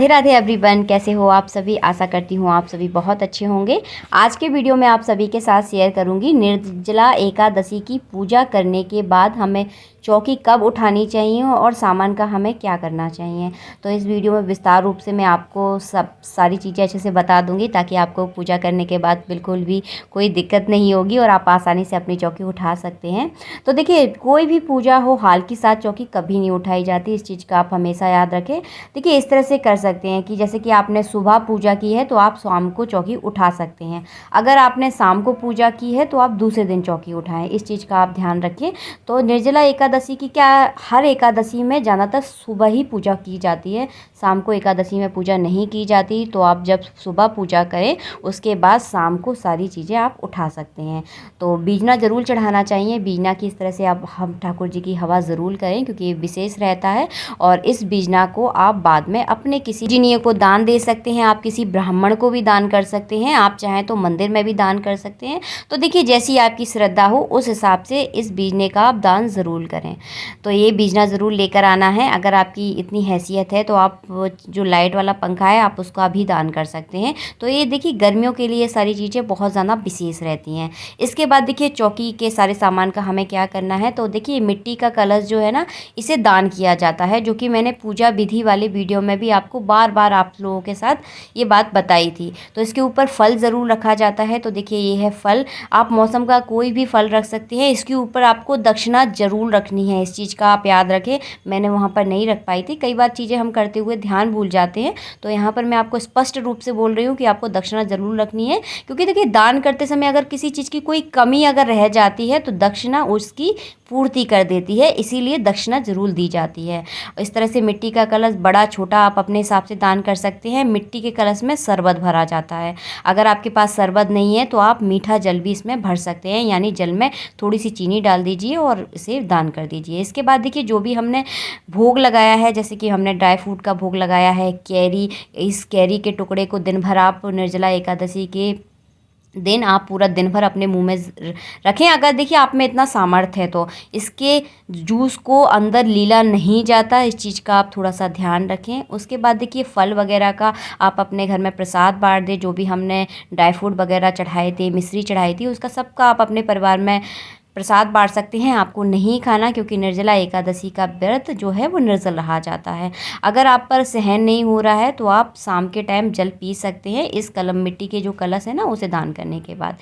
Radhe everyone, कैसे हो आप सभी। आशा करती हूँ आप सभी बहुत अच्छे होंगे। आज के वीडियो में आप सभी के साथ शेयर करूँगी निर्जला एकादशी की पूजा करने के बाद हमें चौकी कब उठानी चाहिए और सामान का हमें क्या करना चाहिए। तो इस वीडियो में विस्तार रूप से मैं आपको सब सारी चीज़ें अच्छे से बता दूंगी ताकि आपको पूजा करने के बाद बिल्कुल भी कोई दिक्कत नहीं होगी और आप आसानी से अपनी चौकी उठा सकते हैं। तो देखिए, कोई भी पूजा हो हाल के साथ चौकी कभी नहीं उठाई जाती, इस चीज़ का आप हमेशा याद रखें। देखिए, इस तरह से कर सकते हैं कि जैसे कि आपने सुबह पूजा की है तो आप शाम को चौकी उठा सकते हैं। अगर आपने शाम को पूजा की है तो आप दूसरे दिन चौकी उठाएं, इस चीज़ का आप ध्यान रखें। तो निर्जला एकादशी की क्या, हर एकादशी में ज़्यादातर सुबह ही पूजा की जाती है, शाम को एकादशी में पूजा नहीं की जाती। तो आप जब सुबह पूजा करें उसके बाद शाम को सारी चीज़ें आप उठा सकते हैं। तो बीजना ज़रूर चढ़ाना चाहिए। बीजना की इस तरह से आप हम ठाकुर जी की हवा ज़रूर करें क्योंकि ये विशेष रहता है। और इस बीजना को आप बाद में अपने किसी जिनिय को दान दे सकते हैं, आप किसी ब्राह्मण को भी दान कर सकते हैं, आप चाहें तो मंदिर में भी दान कर सकते हैं। तो देखिए, जैसी आपकी श्रद्धा हो उस हिसाब से इस बीजने का आप दान ज़रूर करें। तो ये बीजना ज़रूर लेकर आना है। अगर आपकी इतनी हैसियत है तो आप जो लाइट वाला पंखा है आप उसका भी दान कर सकते हैं। तो ये देखिए, गर्मियों के लिए सारी चीज़ें बहुत ज़्यादा विशेष रहती हैं। इसके बाद देखिए, चौकी के सारे सामान का हमें क्या करना है। तो देखिए, मिट्टी का कलश जो है ना, इसे दान किया जाता है, जो कि मैंने पूजा विधि वाले वीडियो में भी आपको बार बार आप लोगों के साथ ये बात बताई थी। तो इसके ऊपर फल ज़रूर रखा जाता है। तो देखिए, ये है फल, आप मौसम का कोई भी फल रख सकते हैं। इसके ऊपर आपको दक्षिणा ज़रूर रखनी है, इस चीज़ का आप याद रखें। मैंने वहाँ पर नहीं रख पाई थी, कई बार चीज़ें हम करते हुए ध्यान भूल जाते हैं। तो यहाँ पर मैं आपको स्पष्ट रूप से बोल रही हूँ कि आपको दक्षिणा ज़रूर रखनी है। क्योंकि देखिए, दान करते समय अगर किसी चीज़ की कोई कमी अगर रह जाती है तो दक्षिणा उसकी पूर्ति कर देती है, इसीलिए दक्षिणा ज़रूर दी जाती है। इस तरह से मिट्टी का कलश बड़ा छोटा आप अपने हिसाब से दान कर सकते हैं। मिट्टी के कलश में शरबत भरा जाता है। अगर आपके पास शरबत नहीं है तो आप मीठा जल भी इसमें भर सकते हैं, यानी जल में थोड़ी सी चीनी डाल दीजिए और इसे दान कर दीजिए। इसके बाद देखिए, जो भी हमने भोग लगाया है, जैसे कि हमने ड्राई फ्रूट का भोग लगाया है, कैरी, इस कैरी के टुकड़े को दिन भर आप निर्जला एकादशी के दिन आप पूरा दिन भर अपने मुंह में रखें। अगर देखिए आप में इतना सामर्थ्य है तो इसके जूस को अंदर लीला नहीं जाता, इस चीज़ का आप थोड़ा सा ध्यान रखें। उसके बाद देखिए, फल वगैरह का आप अपने घर में प्रसाद बांट दें। जो भी हमने ड्राई फ्रूट वगैरह चढ़ाए थे, मिश्री चढ़ाई थी, उसका सबका आप अपने परिवार में प्रसाद बांट सकते हैं। आपको नहीं खाना, क्योंकि निर्जला एकादशी का व्रत जो है वो निर्जल रहा जाता है। अगर आप पर सहन नहीं हो रहा है तो आप शाम के टाइम जल पी सकते हैं, इस कलम मिट्टी के जो कलश है ना उसे दान करने के बाद।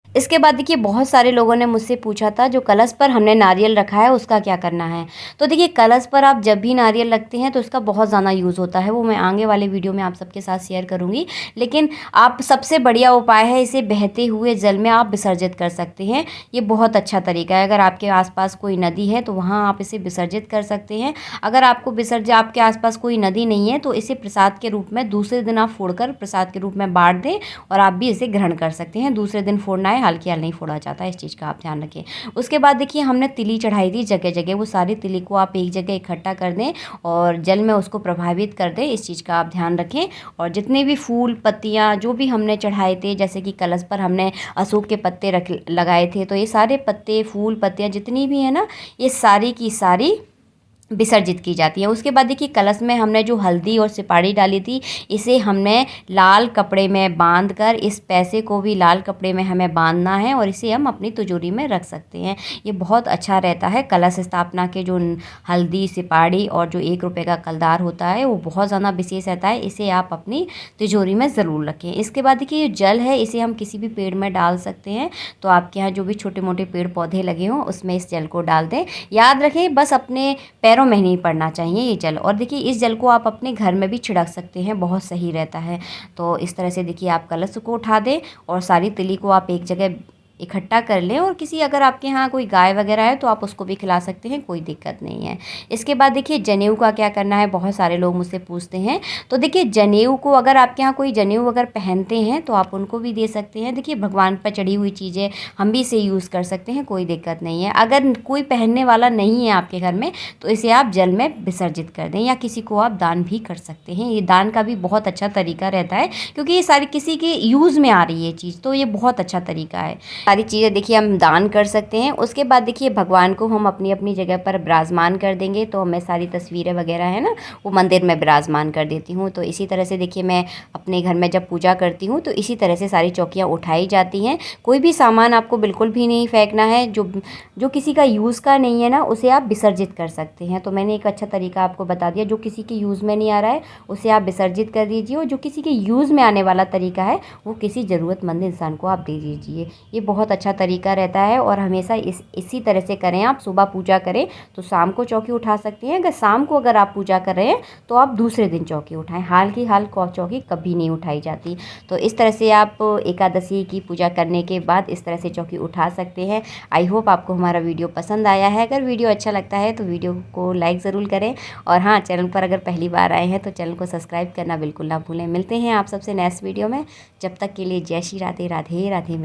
इसके बाद देखिए, बहुत सारे लोगों ने मुझसे पूछा था जो कलश पर हमने नारियल रखा है उसका क्या करना है। तो देखिए, कलश पर आप जब भी नारियल रखते हैं तो इसका बहुत ज़्यादा यूज़ होता है, वो मैं आगे वाले वीडियो में आप सबके साथ शेयर करूंगी। लेकिन आप सबसे बढ़िया उपाय है, इसे बहते हुए जल में आप विसर्जित कर सकते हैं। ये बहुत अच्छा तरीका है। अगर आपके आसपास कोई नदी है तो वहाँ आप इसे विसर्जित कर सकते हैं। अगर आपको आपके आसपास कोई नदी नहीं है तो इसे प्रसाद के रूप में दूसरे दिन आप फोड़कर प्रसाद के रूप में बांट दें और आप भी इसे ग्रहण कर सकते हैं। दूसरे दिन फोड़ना है, हल्की हाल नहीं फोड़ा जाता है, इस चीज़ का आप ध्यान रखें। उसके बाद देखिए, हमने तिली चढ़ाई थी जगह जगह, वो सारी तिली को आप एक जगह इकट्ठा कर दें और जल में उसको प्रभावित कर दें, इस चीज़ का आप ध्यान रखें। और जितने भी फूल पत्तियाँ जो भी हमने चढ़ाए थे, जैसे कि कलश पर हमने अशोक के पत्ते लगाए थे, तो ये सारे पत्ते फूल पत्तियाँ जितनी भी है ना, ये सारी की सारी विसर्जित की जाती है। उसके बाद देखिए, कलश में हमने जो हल्दी और सुपारी डाली थी, इसे हमने लाल कपड़े में बांध कर, इस पैसे को भी लाल कपड़े में हमें बांधना है और इसे हम अपनी तिजोरी में रख सकते हैं। ये बहुत अच्छा रहता है। कलश स्थापना के जो हल्दी सुपारी और जो 1 रुपये का कलदार होता है वो बहुत ज़्यादा विशेष रहता है, इसे आप अपनी तिजोरी में ज़रूर रखें। इसके बाद देखिए, ये जल है, इसे हम किसी भी पेड़ में डाल सकते हैं। तो आपके यहाँ जो भी छोटे मोटे पेड़ पौधे लगे हों उसमें इस जल को डाल दें। याद रखें, बस अपने पैरों में नहीं पड़ना चाहिए ये जल। और देखिए, इस जल को आप अपने घर में भी छिड़क सकते हैं, बहुत सही रहता है। तो इस तरह से देखिए, आप कलश को उठा दें और सारी तिली को आप एक जगह इकट्ठा कर लें। और किसी अगर आपके यहाँ कोई गाय वगैरह है तो आप उसको भी खिला सकते हैं, कोई दिक्कत नहीं है। इसके बाद देखिए, जनेऊ का क्या करना है, बहुत सारे लोग मुझसे पूछते हैं। तो देखिए, जनेऊ को अगर आपके यहाँ कोई जनेऊ अगर पहनते हैं तो आप उनको भी दे सकते हैं। देखिए, भगवान पर चढ़ी हुई चीज़ें हम भी इसे यूज़ कर सकते हैं, कोई दिक्कत नहीं है। अगर कोई पहनने वाला नहीं है आपके घर में तो इसे आप जल में विसर्जित कर दें या किसी को आप दान भी कर सकते हैं। ये दान का भी बहुत अच्छा तरीका रहता है, क्योंकि ये सारी किसी के यूज़ में आ रही है चीज़, तो ये बहुत अच्छा तरीका है। सारी चीज़ें देखिए हम दान कर सकते हैं। उसके बाद देखिए भगवान को हम अपनी अपनी जगह पर विराजमान कर देंगे। तो मैं सारी तस्वीरें वगैरह है ना वो मंदिर में विराजमान कर देती हूँ। तो इसी तरह से देखिए मैं अपने घर में जब पूजा करती हूँ तो इसी तरह से सारी चौकियाँ उठाई जाती हैं। कोई भी सामान आपको बिल्कुल भी नहीं फेंकना है, जो किसी का यूज़ का नहीं है ना उसे आप विसर्जित कर सकते हैं। तो मैंने एक अच्छा तरीका आपको बता दिया, जो किसी के यूज़ में नहीं आ रहा है उसे आप विसर्जित कर दीजिए, और जो किसी के यूज़ में आने वाला तरीका है वो किसी ज़रूरतमंद इंसान को आप दे दीजिए। ये बहुत अच्छा तरीका रहता है और हमेशा इसी तरह से करें। आप सुबह पूजा करें तो शाम को चौकी उठा सकते हैं। अगर शाम को अगर आप पूजा कर रहे हैं तो आप दूसरे दिन चौकी उठाएं। हाल की हाल चौकी कभी नहीं उठाई जाती। तो इस तरह से आप एकादशी की पूजा करने के बाद इस तरह से चौकी उठा सकते हैं। आई होप आपको हमारा वीडियो पसंद आया है। अगर वीडियो अच्छा लगता है तो वीडियो को लाइक ज़रूर करें, और हाँ, चैनल पर अगर पहली बार आए हैं तो चैनल को सब्सक्राइब करना बिल्कुल ना भूलें। मिलते हैं आप सबसे नेक्स्ट वीडियो में। जब तक के लिए जय श्री राधे राधे राधे।